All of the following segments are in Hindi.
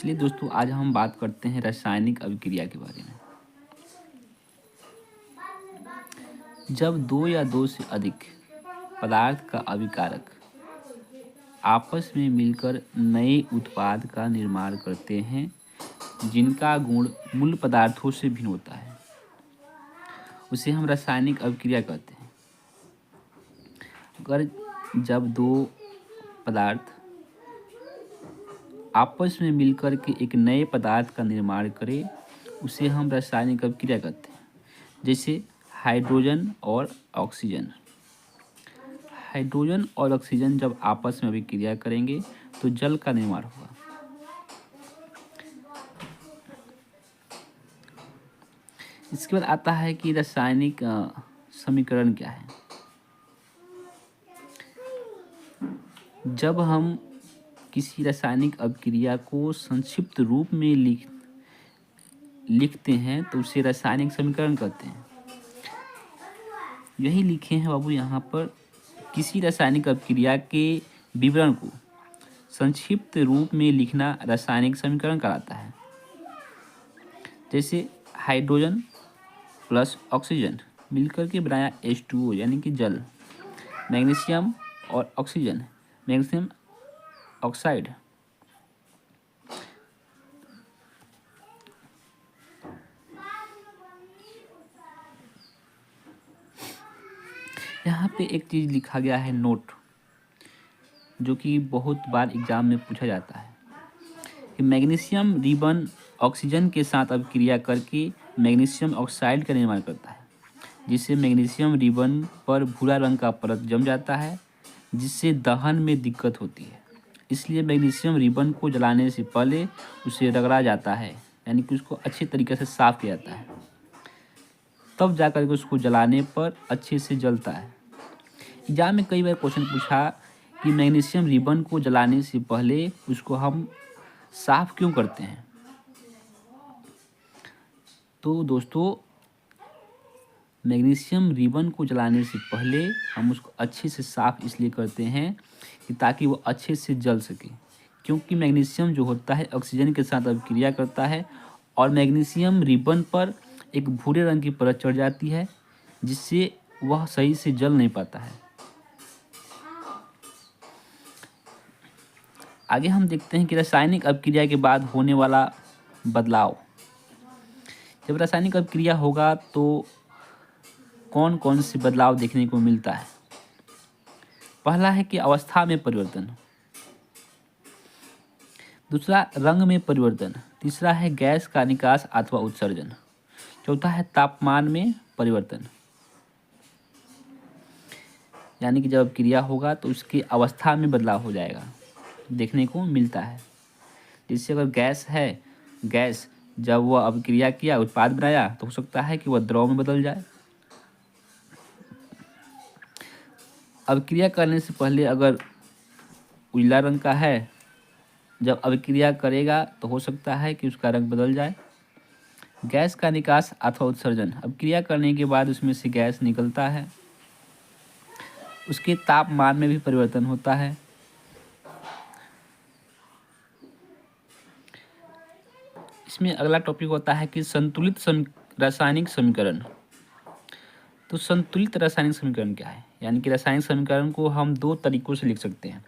चलिए दोस्तों, आज हम बात करते हैं रासायनिक अभिक्रिया के बारे में। जब दो या दो से अधिक पदार्थ का अभिकारक आपस में मिलकर नए उत्पाद का निर्माण करते हैं जिनका गुण मूल पदार्थों से भिन्न होता है, उसे हम रासायनिक अभिक्रिया कहते हैं। अगर जब दो पदार्थ आपस में मिलकर के एक नए पदार्थ का निर्माण करें, उसे हम रासायनिक अभिक्रिया कहते हैं। जैसे हाइड्रोजन और ऑक्सीजन। हाइड्रोजन और ऑक्सीजन जब आपस में अभिक्रिया करेंगे तो जल का निर्माण होगा। इसके बाद आता है कि रासायनिक समीकरण क्या है। जब हम किसी रासायनिक अभिक्रिया को संक्षिप्त रूप में लिखते हैं तो उसे रासायनिक समीकरण कहते हैं। यही लिखे हैं बाबू यहाँ पर। किसी रासायनिक अभिक्रिया के विवरण को संक्षिप्त रूप में लिखना रासायनिक समीकरण कहलाता है। जैसे हाइड्रोजन प्लस ऑक्सीजन मिलकर के बनाया H2O यानी कि जल। मैग्नीशियम और ऑक्सीजन, मैग्नीशियम ऑक्साइड। यहाँ पे एक चीज़ लिखा गया है नोट, जो कि बहुत बार एग्जाम में पूछा जाता है कि मैग्नीशियम रिबन ऑक्सीजन के साथ अभिक्रिया करके मैग्नीशियम ऑक्साइड का निर्माण करता है, जिससे मैग्नीशियम रिबन पर भूरा रंग का परत जम जाता है, जिससे दहन में दिक्कत होती है। इसलिए मैग्नीशियम रिबन को जलाने से पहले उसे रगड़ा जाता है, यानी कि उसको अच्छे तरीके से साफ किया जाता है, तब जाकर के उसको जलाने पर अच्छे से जलता है। एग्जाम में कई बार क्वेश्चन पूछा कि मैग्नीशियम रिबन को जलाने से पहले उसको हम साफ क्यों करते हैं। तो दोस्तों, मैग्नीशियम रिबन को जलाने से पहले हम उसको अच्छे से साफ इसलिए करते हैं कि ताकि वो अच्छे से जल सके, क्योंकि मैग्नीशियम जो होता है ऑक्सीजन के साथ अभिक्रिया करता है और मैग्नीशियम रिबन पर एक भूरे रंग की परत चढ़ जाती है, जिससे वह सही से जल नहीं पाता है। आगे हम देखते हैं कि रासायनिक अभिक्रिया के बाद होने वाला बदलाव। जब रासायनिक अभिक्रिया होगा तो कौन कौन से बदलाव देखने को मिलता है। पहला है कि अवस्था में परिवर्तन, दूसरा रंग में परिवर्तन, तीसरा है गैस का निकास अथवा उत्सर्जन, चौथा है तापमान में परिवर्तन। यानी कि जब अभिक्रिया होगा तो उसकी अवस्था में बदलाव हो जाएगा, देखने को मिलता है। जैसे अगर गैस है, गैस जब वह अभिक्रिया किया, उत्पाद बनाया, तो हो सकता है कि वह द्रव में बदल जाए। अभिक्रिया करने से पहले अगर उजला रंग का है, जब अभिक्रिया करेगा तो हो सकता है कि उसका रंग बदल जाए। गैस का निकास अथवा उत्सर्जन, अभिक्रिया करने के बाद उसमें से गैस निकलता है, उसके तापमान में भी परिवर्तन होता है। इसमें अगला टॉपिक होता है कि संतुलित रासायनिक समीकरण। तो संतुलित रासायनिक समीकरण क्या है, यानी कि रासायनिक समीकरण को हम दो तरीकों से लिख सकते हैं।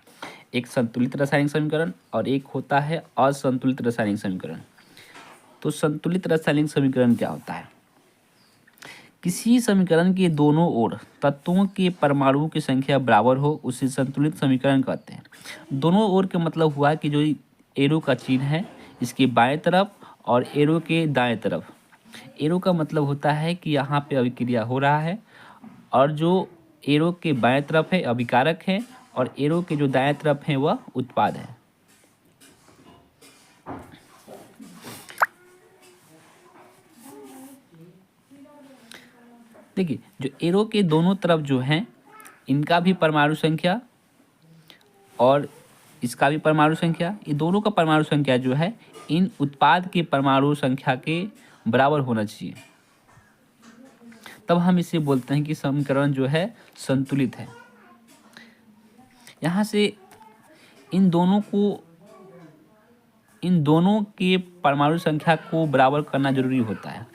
एक संतुलित रासायनिक समीकरण और एक होता है असंतुलित रासायनिक समीकरण। तो संतुलित रासायनिक समीकरण क्या होता है। किसी समीकरण के दोनों ओर तत्वों के परमाणुओं की संख्या बराबर हो, उसे संतुलित समीकरण कहते हैं। दोनों ओर का मतलब हुआ कि जो एरो का चिन्ह है, इसके बाएं तरफ और एरो के दाएं तरफ। एरो का मतलब होता है कि यहाँ पे अभिक्रिया हो रहा है, और जो एरो के बाएं तरफ है अभिकारक है, और एरो के जो दाएं तरफ है वह उत्पाद है। देखिए, जो एरो के दोनों तरफ जो हैं, इनका भी परमाणु संख्या और इसका भी परमाणु संख्या, ये दोनों का परमाणु संख्या जो है इन उत्पाद के परमाणु संख्या के बराबर होना चाहिए, तब हम इसे बोलते हैं कि समीकरण जो है संतुलित है। यहाँ से इन इन दोनों के परमाणु संख्या को बराबर करना जरूरी होता है,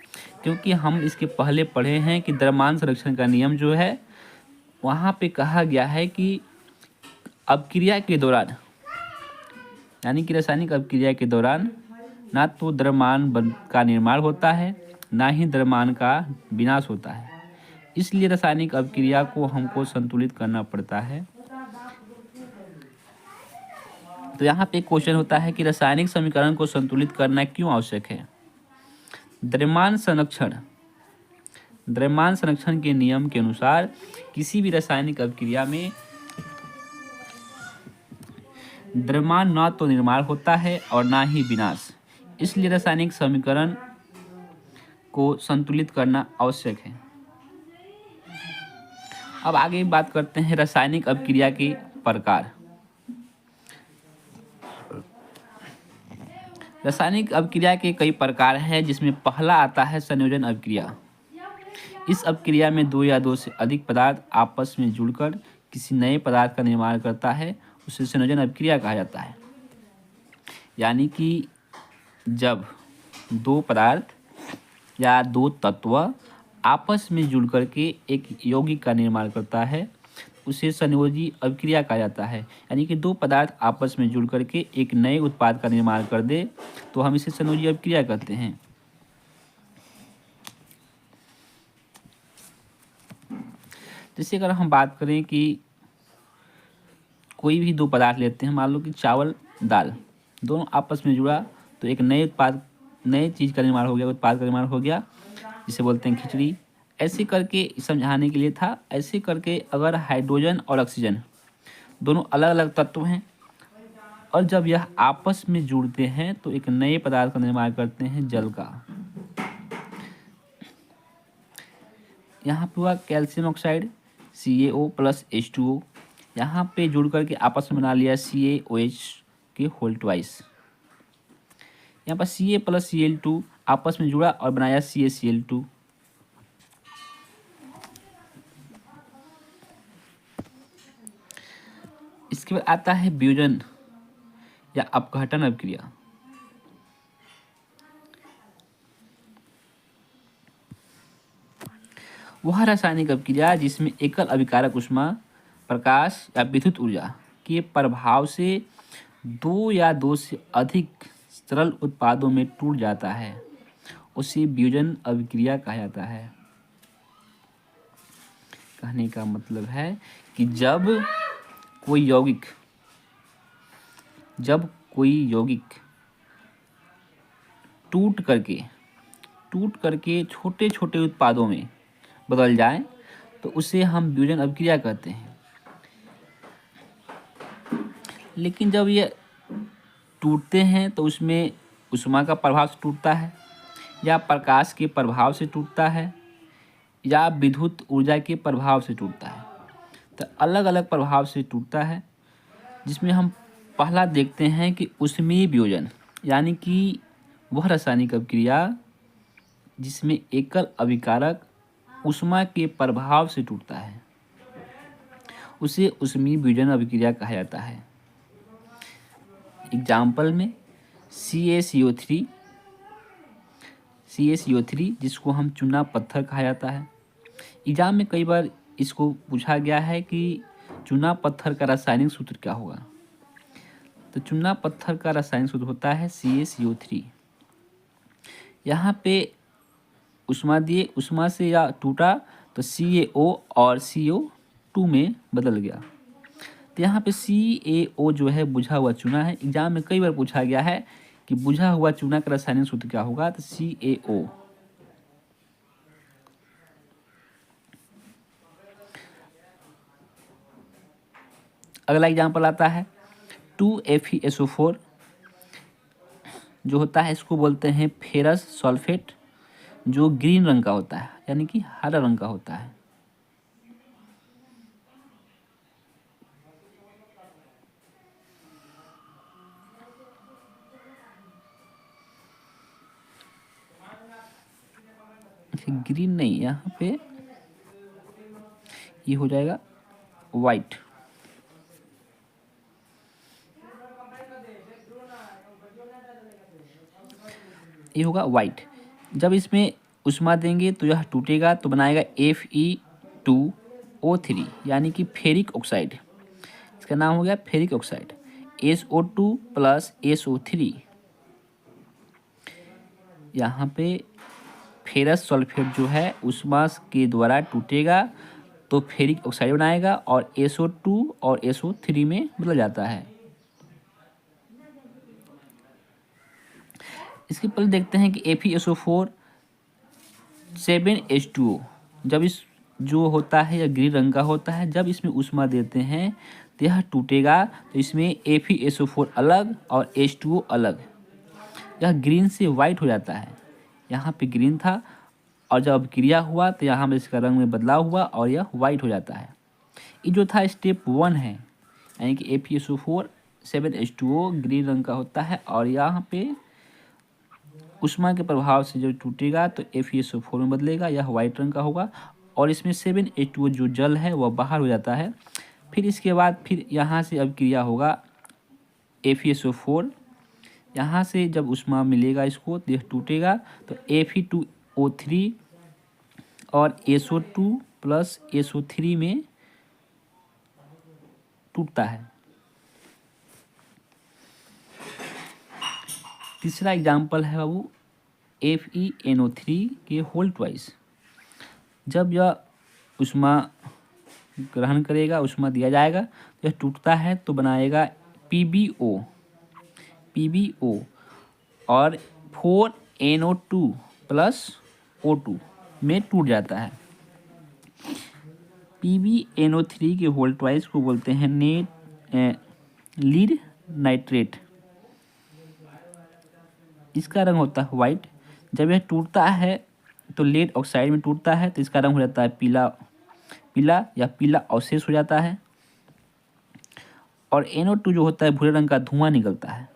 क्योंकि हम इसके पहले पढ़े हैं कि द्रव्यमान संरक्षण का नियम जो है वहाँ पे कहा गया है कि अपक्रिया के दौरान, यानी कि रासायनिक अपक्रिया के दौरान ना तो द्रव्यमान का निर्माण होता है, ना ही द्रव्यमान का विनाश होता है। इसलिए रासायनिक अपक्रिया को हमको संतुलित करना पड़ता है। तो यहाँ पे क्वेश्चन होता है कि रासायनिक समीकरण को संतुलित करना क्यों आवश्यक है। द्रव्यमान संरक्षण के नियम के अनुसार किसी भी रासायनिक अपक्रिया में द्रव्यमान ना तो निर्माण होता है और ना ही विनाश, इसलिए रासायनिक समीकरण को संतुलित करना आवश्यक है। अब आगे बात करते हैं रासायनिक अपक्रिया के प्रकार। रासायनिक अपक्रिया के कई प्रकार हैं, जिसमें पहला आता है संयोजन अपक्रिया। इस अपक्रिया में दो या दो से अधिक पदार्थ आपस में जुड़कर किसी नए पदार्थ का निर्माण करता है, उसे संयोजन अपक्रिया कहा जाता है। यानी कि जब दो पदार्थ या दो तत्व आपस में जुड़कर के एक यौगिक का निर्माण करता है, उसे संयोजी अपक्रिया कहा जाता है। यानी कि दो पदार्थ आपस में जुड़कर के एक नए उत्पाद का निर्माण कर दे तो हम इसे संयोजी अपक्रिया कहते हैं। जैसे अगर हम बात करें कि कोई भी दो पदार्थ लेते हैं, मान लो कि चावल दाल दोनों आपस में जुड़ा तो एक नए चीज़ का निर्माण हो गया, उत्पाद का निर्माण हो गया, जिसे बोलते हैं खिचड़ी। ऐसे करके समझाने के लिए था। ऐसे करके अगर हाइड्रोजन और ऑक्सीजन दोनों अलग अलग तत्व हैं और जब यह आपस में जुड़ते हैं तो एक नए पदार्थ का निर्माण करते हैं, जल का। यहाँ पे हुआ calcium oxide CaO plus H2O, यहाँ पे जुड़ करके आपस में बना लिया CaOH के होल ट्वाइस। यहाँ पर Ca प्लस Cl2 आपस में जुड़ा और बनाया CaCl2। इसके बाद आता है वियोजन या अपघटन अपक्रिया। वह रासायनिक अपक्रिया जिसमें एकल अभिकारक ऊष्मा, प्रकाश या विद्युत ऊर्जा के प्रभाव से दो या दो से अधिक सरल उत्पादों में टूट जाता है, उसे वियोजन अभिक्रिया कहा जाता है। कहने का मतलब है कि जब कोई यौगिक टूट करके छोटे छोटे उत्पादों में बदल जाए तो उसे हम वियोजन अपक्रिया कहते हैं। लेकिन जब ये टूटते हैं तो उसमें ऊष्मा का प्रभाव से टूटता है या प्रकाश के प्रभाव से टूटता है या विद्युत ऊर्जा के प्रभाव से टूटता है। तो अलग अलग प्रभाव से टूटता है, जिसमें हम पहला देखते हैं कि ऊष्मीय वियोजन, यानी कि वह रासायनिक अपक्रिया जिसमें एकल अभिकारक ऊष्मा के प्रभाव से टूटता है, उसे ऊष्मीय वियोजन अभिक्रिया कहा जाता है। एग्जाम्पल में CaCO3 जिसको हम चूना पत्थर कहा जाता है। एग्जाम में कई बार इसको पूछा गया है कि चूना पत्थर का रासायनिक सूत्र क्या होगा। तो चूना पत्थर का रासायनिक सूत्र होता है CaCO3। यहाँ पे ऊष्मा से या टूटा तो CaO और CO2 में बदल गया। तो यहाँ पे CaO जो है बुझा हुआ चूना है। एग्जाम में कई बार पूछा गया है कि बुझा हुआ चूना का रासायनिक सूत्र क्या होगा, तो CaO। अगला एग्जाम्पल आता है 2FeSO4 जो होता है, इसको बोलते हैं फेरस सल्फेट, जो ग्रीन रंग का होता है, यानी कि हरा रंग का होता है। ग्रीन नहीं, यहाँ पे ये हो जाएगा वाइट। ये होगा वाइट। जब इसमें ऊष्मा देंगे तो यह टूटेगा तो बनाएगा Fe2O3 यानी कि फेरिक ऑक्साइड। इसका नाम हो गया ferric oxide. SO2 plus SO3। यहाँ पे फेरस सल्फेट जो है ऊष्मा के द्वारा टूटेगा तो फेरिक ऑक्साइड बनाएगा और SO2 और SO3 में बदल जाता है। इसके पहले देखते हैं कि FeSO4 7H2O जब इस जो होता है यह ग्रीन रंग का होता है। जब इसमें ऊष्मा देते हैं तो यह टूटेगा तो इसमें FeSO4 अलग और H2O अलग। यह ग्रीन से वाइट हो जाता है। यहाँ पे ग्रीन था और जब क्रिया हुआ तो यहाँ पे इसका रंग में बदलाव हुआ और यह वाइट हो जाता है। ये जो था स्टेप 1 है, यानी कि FeSO4 7H2O ग्रीन रंग का होता है और यहाँ पे ऊष्मा के प्रभाव से जब टूटेगा तो FeSO4 में बदलेगा, यह वाइट रंग का होगा और इसमें 7H2O जो जल है वह बाहर हो जाता है। फिर इसके बाद फिर यहाँ से अब क्रिया होगा FeSO4, यहाँ से जब ऊष्मा मिलेगा इसको तो यह टूटेगा तो Fe2O3 और SO2 प्लस SO3 में टूटता है। तीसरा एग्जाम्पल है बाबू FeNO3 के होल ट्वाइस। जब यह ऊष्मा ग्रहण करेगा, ऊष्मा दिया जाएगा, यह टूटता है तो बनाएगा PbO और 4NO2 प्लस O2 में टूट जाता है। PbNO3 के होल ट्वाइस को बोलते हैं लीड नाइट्रेट। इसका रंग होता है वाइट। जब यह टूटता है तो लेड ऑक्साइड में टूटता है तो इसका रंग हो जाता है पीला या पीला अवशेष हो जाता है और NO2 जो होता है भूरे रंग का धुआं निकलता है।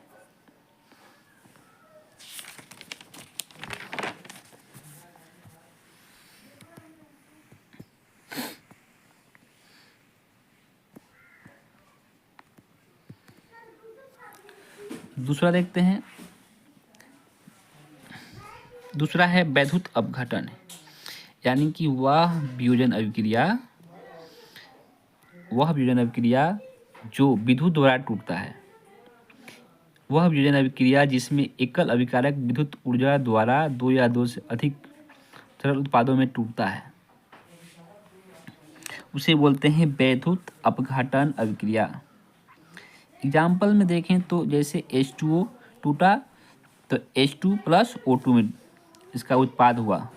दूसरा देखते हैं। दूसरा है वैद्युत अपघटन, यानी कि वह वियोजन अभिक्रिया जो विद्युत द्वारा टूटता है। वह वियोजन अभिक्रिया जिसमें एकल अभिकारक विद्युत ऊर्जा द्वारा 2 या 2 से अधिक तरल उत्पादों में टूटता है, उसे बोलते हैं वैद्युत अपघटन अभिक्रिया। एग्जाम्पल में देखें तो जैसे H2O टूटा तो H2 प्लस O2 में इसका उत्पाद हुआ